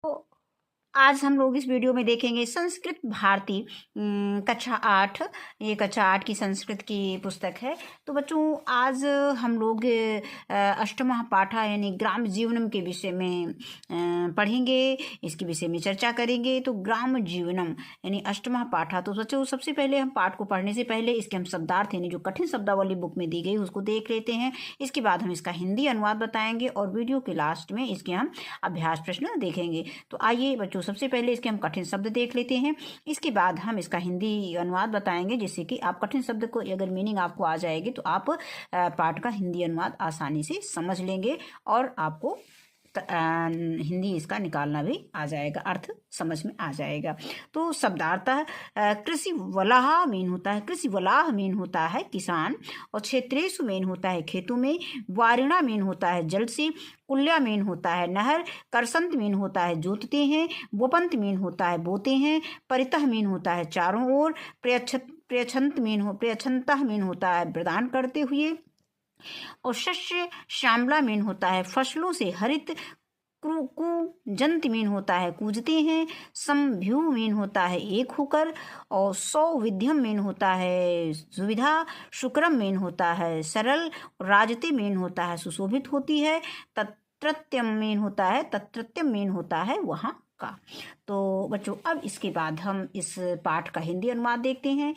तो आज हम लोग इस वीडियो में देखेंगे संस्कृत भारती कक्षा 8। ये कक्षा 8 की संस्कृत की पुस्तक है। तो बच्चों आज हम लोग अष्टमः पाठा यानी ग्राम जीवनम के विषय में पढ़ेंगे, इसके विषय में चर्चा करेंगे। तो ग्राम जीवनम यानी अष्टमः पाठा। तो बच्चों सबसे पहले हम पाठ को पढ़ने से पहले इसके हम शब्दार्थ यानी जो कठिन शब्दावली बुक में दी गई उसको देख लेते हैं। इसके बाद हम इसका हिंदी अनुवाद बताएंगे और वीडियो के लास्ट में इसके हम अभ्यास प्रश्न देखेंगे। तो आइए बच्चों सबसे पहले इसके हम कठिन शब्द देख लेते हैं, इसके बाद हम इसका हिंदी अनुवाद बताएंगे, जिससे कि आप कठिन शब्द को अगर मीनिंग आपको आ जाएगी तो आप पाठ का हिंदी अनुवाद आसानी से समझ लेंगे और आपको हिंदी इसका निकालना भी आ जाएगा, अर्थ समझ में आ जाएगा। तो शब्दार्थः कृषि वलाह मीन होता है, कृषि वलाह मीन होता है किसान, और क्षेत्रेषु मीन होता है खेतों में, वारिणा मीन होता है जल से, कुल्या मीन होता है नहर, करसंत मीन होता है जोतते हैं, वपंत मीन होता है बोते हैं, परितः मीन होता है चारों ओर, प्रयच्छंत मीन होता है प्रदान करते हुए, और शस्य श्यामला मीन होता है फसलों से हरित, जंत मीन होता है कूजते हैं, संभ्यू मीन होता है एक होकर, और सौविध्यम मीन होता है सुविधा, शुक्रम मीन होता है सरल, राजते मीन होता है सुशोभित होती है, तत्रत्यम मीन होता है वहाँ का। तो बच्चों अब इसके बाद हम इस पाठ का हिंदी अनुवाद देखते हैं।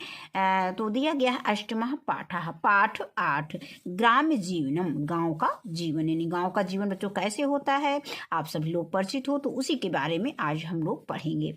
तो दिया गया है अष्टमः पाठः, पाठ 8 ग्राम जीवनम, गांव का जीवन यानी गांव का जीवन बच्चों कैसे होता है आप सभी लोग परिचित हो, तो उसी के बारे में आज हम लोग पढ़ेंगे।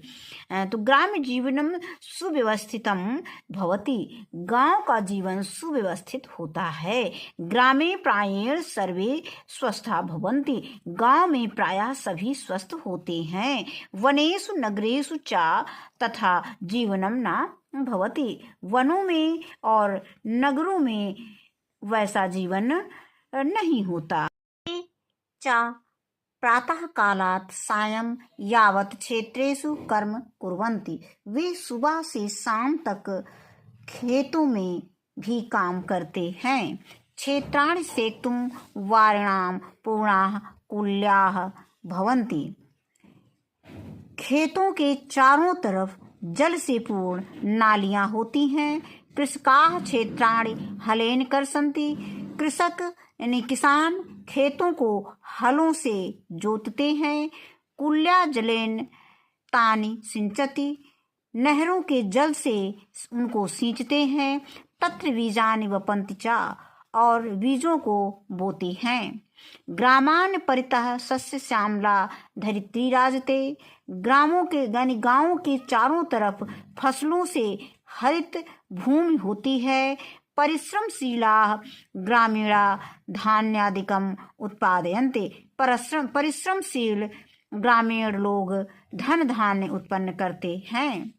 तो ग्राम जीवनम सुव्यवस्थितम भवति, गांव का जीवन सुव्यवस्थित होता है। ग्रामे प्रायेण सर्वे स्वस्था भवन्ति, गांव में प्रायः सभी स्वस्थ होते हैं। वनेषु नगरेषु चा तथा जीवनम न भवति, वनों में और नगरों में वैसा जीवन नहीं होता। चा प्रातः कालात् सायं यावत् क्षेत्रेषु कर्म कुर्वन्ति, वे सुबह से शाम तक खेतों में भी काम करते हैं। क्षेत्राणि सेक्तुं वारिणां पूर्णाः कुल्याः भवन्ति, खेतों के चारों तरफ जल से पूर्ण नालियां होती हैं। कृषकाः क्षेत्राणि हलेन कर्षन्ति, कृषक यानी किसान खेतों को हलों से जोतते हैं। कुल्या जलेन तानि सिंचति, नहरों के जल से उनको सींचते हैं। तत्र बीजानि वपन्ति च, और बीजों को बोते हैं। ग्रामान परितः सस्य श्यामला धरित्री राजते, ग्रामों के यानी गांवों के चारों तरफ फसलों से हरित भूमि होती है। परिश्रमशीला ग्रामीणा धान्यादिकम उत्पादयन्ते, परिश्रमशील ग्रामीण लोग धन धान्य उत्पन्न करते हैं।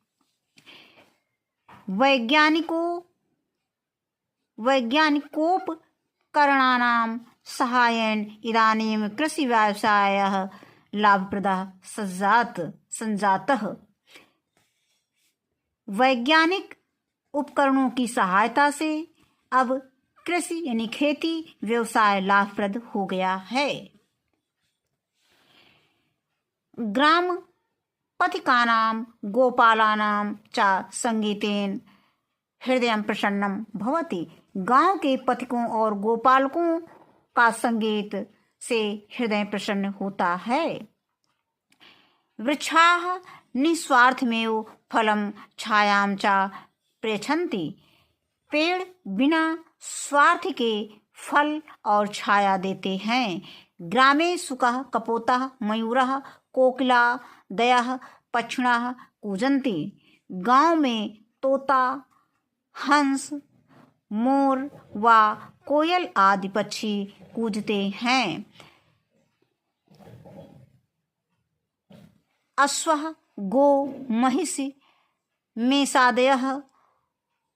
वैज्ञानिकोपकरणानां सहायेन इदानीं कृषि व्यवसायः लाभप्रदः संजातः, वैज्ञानिक उपकरणों की सहायता से अब कृषि यानी खेती व्यवसाय लाभप्रद हो गया है। ग्राम पथिकानां गोपालानां च संगीतेन हृदय प्रसन्नम भवति, गांव के पथिकों और गोपालकों का संगीत से हृदय प्रसन्न होता है। वृक्षाः निस्वार्थमेव फलं छायां च प्रयच्छन्ति, पेड़ बिना स्वार्थ के फल और छाया देते हैं। ग्रामे शुकः कपोतः मयूरः कोकिला दयः पक्षिणः कूजन्ति, गांव में तोता हंस मोर व कोयल आदि पक्षी कूजते हैं। अश्वः गो महिषि मेषादयः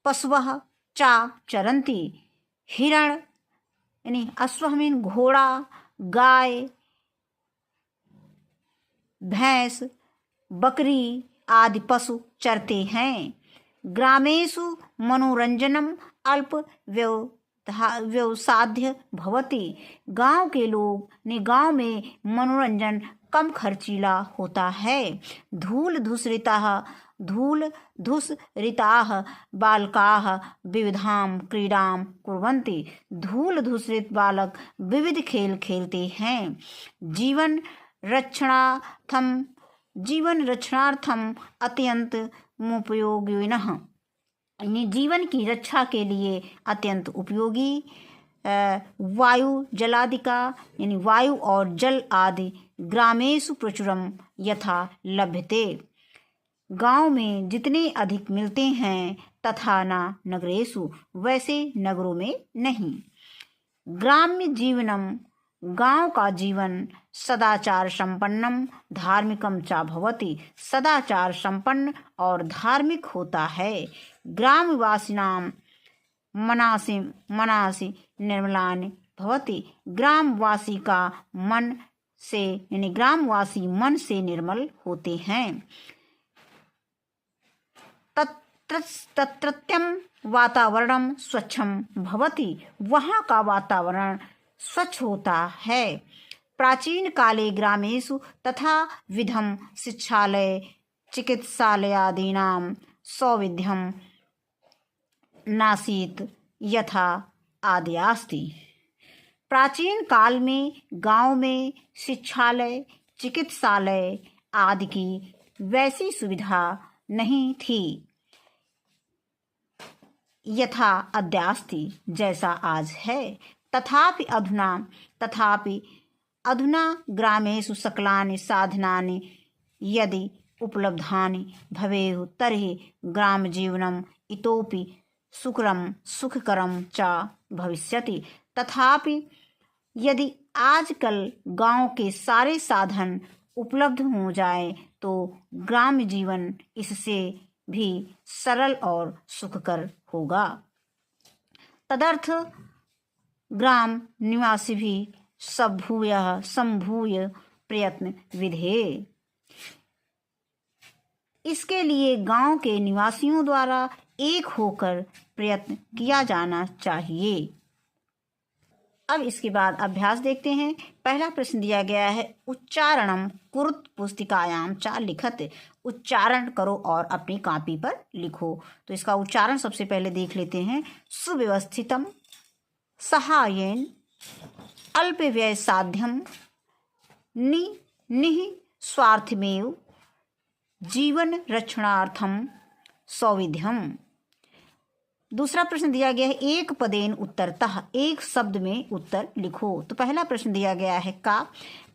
पशवः च चरन्ति, हिरण यानी अश्व मीन घोड़ा, गाय, भैंस, बकरी आदि पशु चरते हैं। ग्रामेषु मनोरंजनम अल्प व्यवसाध्य भवति। गांव के लोग ने गांव में मनोरंजन कम खर्चीला होता है। धूल धूसरिताः बालकाः विविधां क्रीडां कुर्वन्ति। धूल धूसरित बालक विविध खेल खेलते हैं। जीवन रक्षणार्थम अत्यंत उपयोगिनः, यानी जीवन की रक्षा के लिए अत्यंत उपयोगी। वायु जलादिका, यानी वायु और जल आदि ग्रामेषु प्रचुरम यथा लभ्यते। गांव में जितने अधिक मिलते हैं तथा न नगरेषु, वैसे नगरों में नहीं। ग्राम्य जीवनम, गांव का जीवन सदाचार संपन्नम धार्मिकम च भवति, सदाचार संपन्न और धार्मिक होता है। ग्रामवासिनां मनासि निर्मलानि भवति, ग्रामवासी का मन से, यानी ग्रामवासी मन से निर्मल होते हैं। तत्रत्यं वातावरणं स्वच्छं भवति, वहाँ का वातावरण स्वच्छ होता है। प्राचीन काले ग्रामेषु तथा विधम शिक्षालय चिकित्सालयादीनां सौविध्यं नासीत् यथा आद्यास्ति। प्राचीन काल में गांव में शिक्षालय चिकित्सालय आदि की वैसी सुविधा नहीं थी यथा अद्यास्ति, जैसा आज है। तथापि अधुना ग्रामेषु सकलानि साधनानि यदि उपलब्धानि भवेयुः तर्हि ग्रामजीवनम् इतोपि सुखकरं च भविष्यति। तथापि यदि आजकल गांव के सारे साधन उपलब्ध हो जाए तो ग्राम्य जीवन इससे भी सरल और सुखकर होगा। तदर्थ ग्राम निवासी भी संभूय प्रयत्न विधेय। इसके लिए गांव के निवासियों द्वारा एक होकर प्रयत्न किया जाना चाहिए। अब इसके बाद अभ्यास देखते हैं। पहला प्रश्न दिया गया है उच्चारणम कुरुत पुस्तिकायाम चा लिखत, उच्चारण करो और अपनी कॉपी पर लिखो। तो इसका उच्चारण सबसे पहले देख लेते हैं। सुव्यवस्थितम, सहायेन, अल्प व्यय साध्यम, निःस्वार्थमेव, जीवन रक्षणार्थम, सौविध्यम। दूसरा प्रश्न दिया गया है एक पदेन उत्तरतः, एक शब्द में उत्तर लिखो। तो पहला प्रश्न दिया गया है का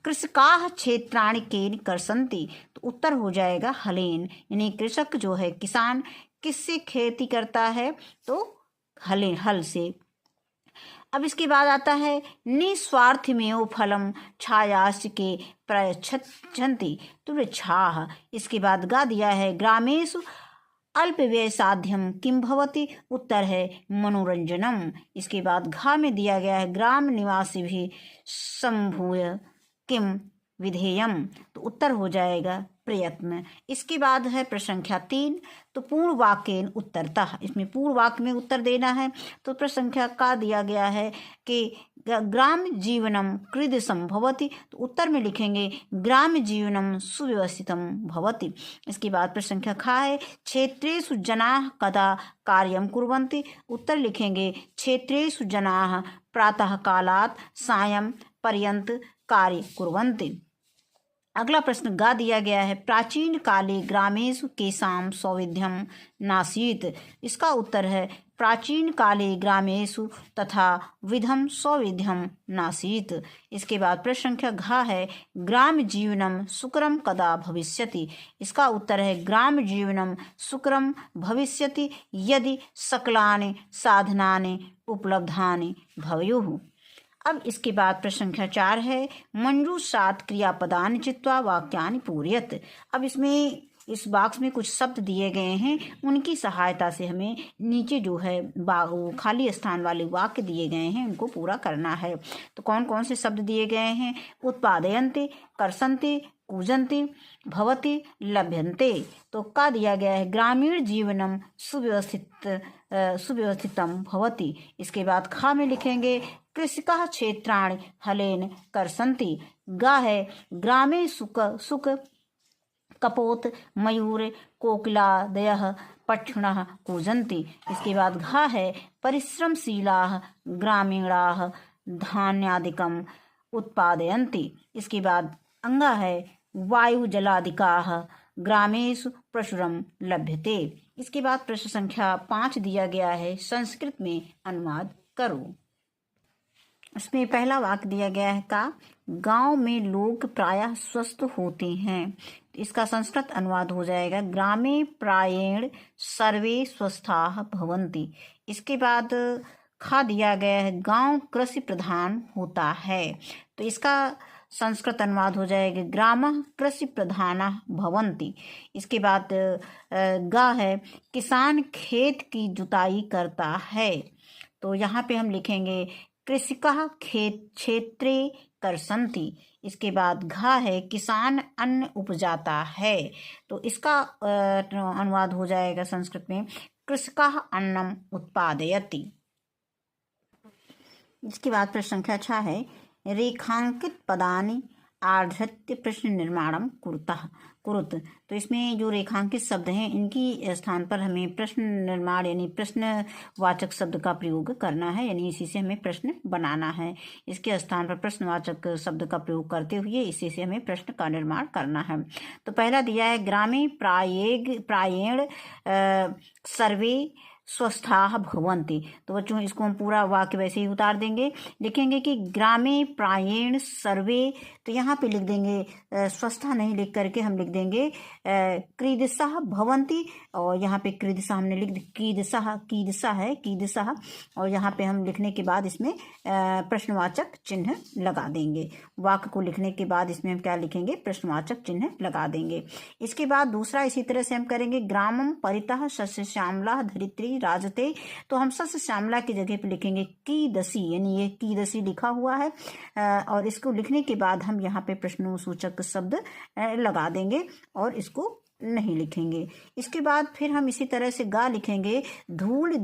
कृषकाः क्षेत्राणि केन कर्षन्ति, तो उत्तर हो जाएगा हलेन, यानी कृषक जो है किसान किससे खेती करता है, तो हल से। अब इसके बाद आता है निस्वार्थमेव फलम छायाश्च के प्रयच्छन्ति, तो वृक्षाः। इसके बाद गा दिया है ग्रामेषु अल्प व्यय साध्यम किम भवति, उत्तर है मनोरंजनम। इसके बाद घा में दिया गया है ग्राम निवासी भी संभूय किम विधेयम, तो उत्तर हो जाएगा प्रयत्न। इसके बाद है प्रश्न संख्या 3, तो पूर्ण वाक्येन उत्तरतः, इसमें पूर्ण वाक्य में उत्तर देना है। तो प्रश्न संख्या का दिया गया है कि ग्राम जीवनम कृदसम भवति, तो उत्तर में लिखेंगे ग्राम जीवनम सुव्यवस्थितम भवति। इसके बाद प्रश्न संख्या खा है क्षेत्रेषु जनाः कदा कार्यं कुर्वन्ति, उत्तर लिखेंगे क्षेत्रेषु जनाः प्रातः कालात् सायं पर्यन्त कार्य कुर्वन्ति। अगला प्रश्न गा दिया गया है प्राचीन काले ग्रामेषु केषां सौविध्यम नासीत्, इसका उत्तर है प्राचीन काले ग्रामेषु तथा विधम सौविध्यम नासीत्। इसके बाद प्रश्न संख्या घा है ग्राम जीवनम सुकरम कदा भविष्यति, इसका उत्तर है ग्राम जीवनम सुकरम भविष्यति यदि सकलानि साधनानि उपलब्धानि भवेयुः। अब इसके बाद प्रश्न संख्या 4 है मंजूषात् क्रियापदानि चित्वा वाक्यानि पूरयत। अब इसमें इस बॉक्स में कुछ शब्द दिए गए हैं, उनकी सहायता से हमें नीचे जो है खाली स्थान वाले वाक्य दिए गए हैं उनको पूरा करना है। तो कौन कौन से शब्द दिए गए हैं? उत्पादयन्ते, कर्षन्ते, कूजन्ते, भवति, लभ्यन्ते। तो का दिया गया है ग्रामीण जीवनम सुव्यवस्थितम भवति। इसके बाद खा में लिखेंगे कृषिकः क्षेत्राणि हलेन कर्षन्ति। गा है ग्रामे सुख कपोत, मयूर, कोकिलादयः पक्षिणः कूजन्ति। इसके बाद घा है परिश्रमशीलाः ग्रामीणाः धान्यादिकम् उत्पादयन्ति। इसके बाद अंगा है वायुजलादिकाः ग्रामेषु प्रचुरम लभ्यते। इसके बाद प्रश्न संख्या 5 दिया गया है, संस्कृत में अनुवाद करो। इसमें पहला वाक्य दिया गया है का गांव में लोग प्रायः स्वस्थ होते हैं। इसका संस्कृत अनुवाद हो जाएगा ग्रामे प्रायेण सर्वे स्वस्थाः भवन्ति। इसके बाद खा दिया गया है गांव कृषि प्रधान होता है। तो इसका संस्कृत अनुवाद हो जाएगा ग्रामः कृषि प्रधानाः भवन्ति। इसके बाद गा है किसान खेत की जुताई करता है। तो यहाँ पे हम लिखेंगे कृषिकः खेत क्षेत्रे कर्षन्ति। इसके बाद घा है किसान अन्न उपजाता है। तो इसका अनुवाद हो जाएगा संस्कृत में कृषिकः अन्नम उत्पादयति। इसके बाद प्रश्न संख्या 6 है रेखांकित पदानि आधृत्य प्रश्न निर्माणम कुरुत। तो इसमें जो रेखांकित शब्द हैं इनकी स्थान पर हमें प्रश्न निर्माण यानी प्रश्नवाचक शब्द का प्रयोग करना है, यानी इसी से हमें प्रश्न बनाना है। इसके स्थान पर प्रश्नवाचक शब्द का प्रयोग करते हुए इसी से हमें प्रश्न का निर्माण करना है। तो पहला दिया है ग्रामे प्रायेण सर्वे स्वस्थाः भवन्ति। तो बच्चों इसको हम पूरा वाक्य वैसे ही उतार देंगे, लिखेंगे कि ग्रामे प्रायेण सर्वे। तो यहाँ पे लिख देंगे स्वस्था नहीं लिख करके हम लिख देंगे कीदृशाः भवन्ति, और यहाँ पे कीदृशा हमने लिख कीदृशा है कीदृशा, और यहाँ पे हम लिखने के बाद इसमें प्रश्नवाचक चिन्ह लगा देंगे। वाक्य को लिखने के बाद इसमें हम क्या लिखेंगे प्रश्नवाचक चिन्ह लगा देंगे। इसके बाद दूसरा इसी तरह से हम करेंगे ग्रामम परितः सस्य श्यामला धरित्री राजते। तो हम सस्य श्यामला की जगह पे लिखेंगे कीदसी, यानी ये कीदसी लिखा हुआ है, और इसको लिखने के बाद हम यहाँ पे प्रश्नसूचक शब्द लगा देंगे और इसको नहीं लिखेंगे। इसके बाद फिर हम इसी तरह से गा लिखेंगे धूल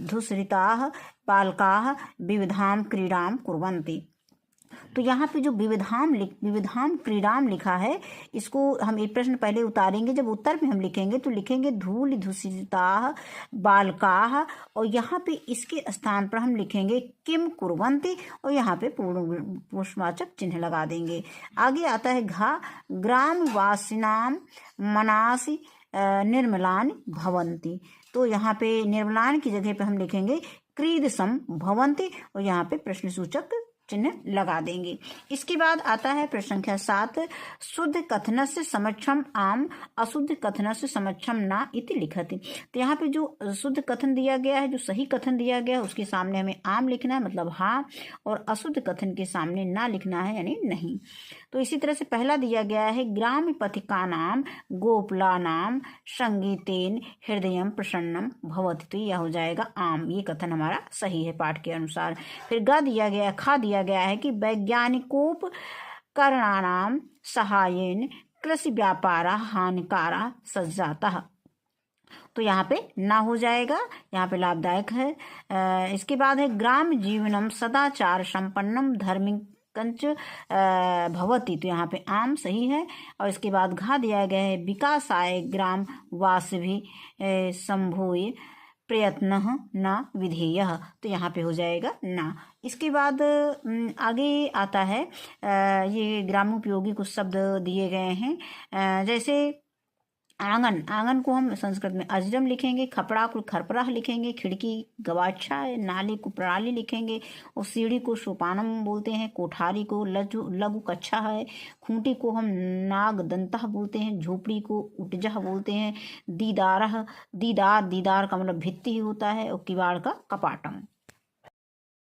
धूसरिताः बालकाः विविधां क्रीडां कुर्वन्ति। तो यहाँ पे जो विविधाम क्रीडाम लिखा है, इसको हम एक प्रश्न पहले उतारेंगे, जब उत्तर में हम लिखेंगे तो लिखेंगे धूल धूसिताः बालकाः, और यहाँ पे इसके स्थान पर हम लिखेंगे किम कुर्वन्ति, और यहाँ पे पुष्पवाचक चिन्ह लगा देंगे। आगे आता है घा ग्रामवासिनां मनासि निर्मलानि भवन्ति। तो यहाँ पे निर्मलान की जगह पे हम लिखेंगे क्रीदसम भवन्ति, और यहाँ पे प्रश्नसूचक चिन्ह लगा देंगे। इसके बाद आता है प्रश्न संख्या 7 शुद्ध कथनस्य समक्षम आम अशुद्ध कथनस्य समक्षम ना इति लिखति। तो यहाँ पे जो शुद्ध कथन दिया गया है, जो सही कथन दिया गया है, उसके सामने हमें आम लिखना है मतलब हाँ, और अशुद्ध कथन के सामने ना लिखना है यानी नहीं। तो इसी तरह से पहला दिया गया है ग्राम पथिकानाम गोपलानाम संगीतेन हृदयम प्रसन्नम भवति। तो यह हो जाएगा आम, ये कथन हमारा सही है पाठ के अनुसार। फिर गा दिया गया खा दिया गया है कि वैज्ञानिकोपकरणानां सहायेन कृषि व्यापारा हानिकारा सज्जातः। तो यहाँ पे ना हो जाएगा, यहाँ पे लाभदायक है। इसके बाद है ग्राम जीवनम सदाचार संपन्नम धर्मिकंच भवति। तो यहाँ पे आम सही है। और इसके बाद घा दिया गया है विकासाय ग्राम वासभि संभूय प्रयत्न न विधेयः। तो यहाँ पे हो जाएगा ना। इसके बाद आगे आता है ये ग्रामोपयोगी कुछ शब्द दिए गए हैं, जैसे आंगन, आंगन को हम संस्कृत में अजरम लिखेंगे, खपड़ा को खरपरा लिखेंगे, खिड़की गवाक्षा है, नाली को प्रणाली लिखेंगे, और सीढ़ी को सोपानम बोलते हैं, कोठारी को लघु कच्छा है, खूंटी को हम नाग दंता बोलते हैं, झोपड़ी को उटजा बोलते हैं, दीदार का मतलब भित्ति ही होता है, और किवाड़ का कपाटम।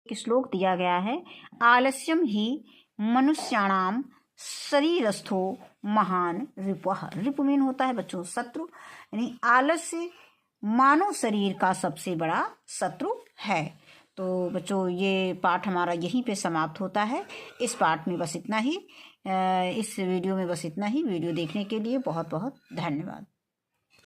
एक श्लोक दिया गया है आलस्यम ही मनुष्याणाम शरीरस्थो महान रिपुः। रिपु मीन होता है बच्चों शत्रु, यानी आलस्य मानव शरीर का सबसे बड़ा शत्रु है। तो बच्चों ये पाठ हमारा यहीं पे समाप्त होता है। इस पाठ में बस इतना ही, इस वीडियो में बस इतना ही। वीडियो देखने के लिए बहुत बहुत धन्यवाद।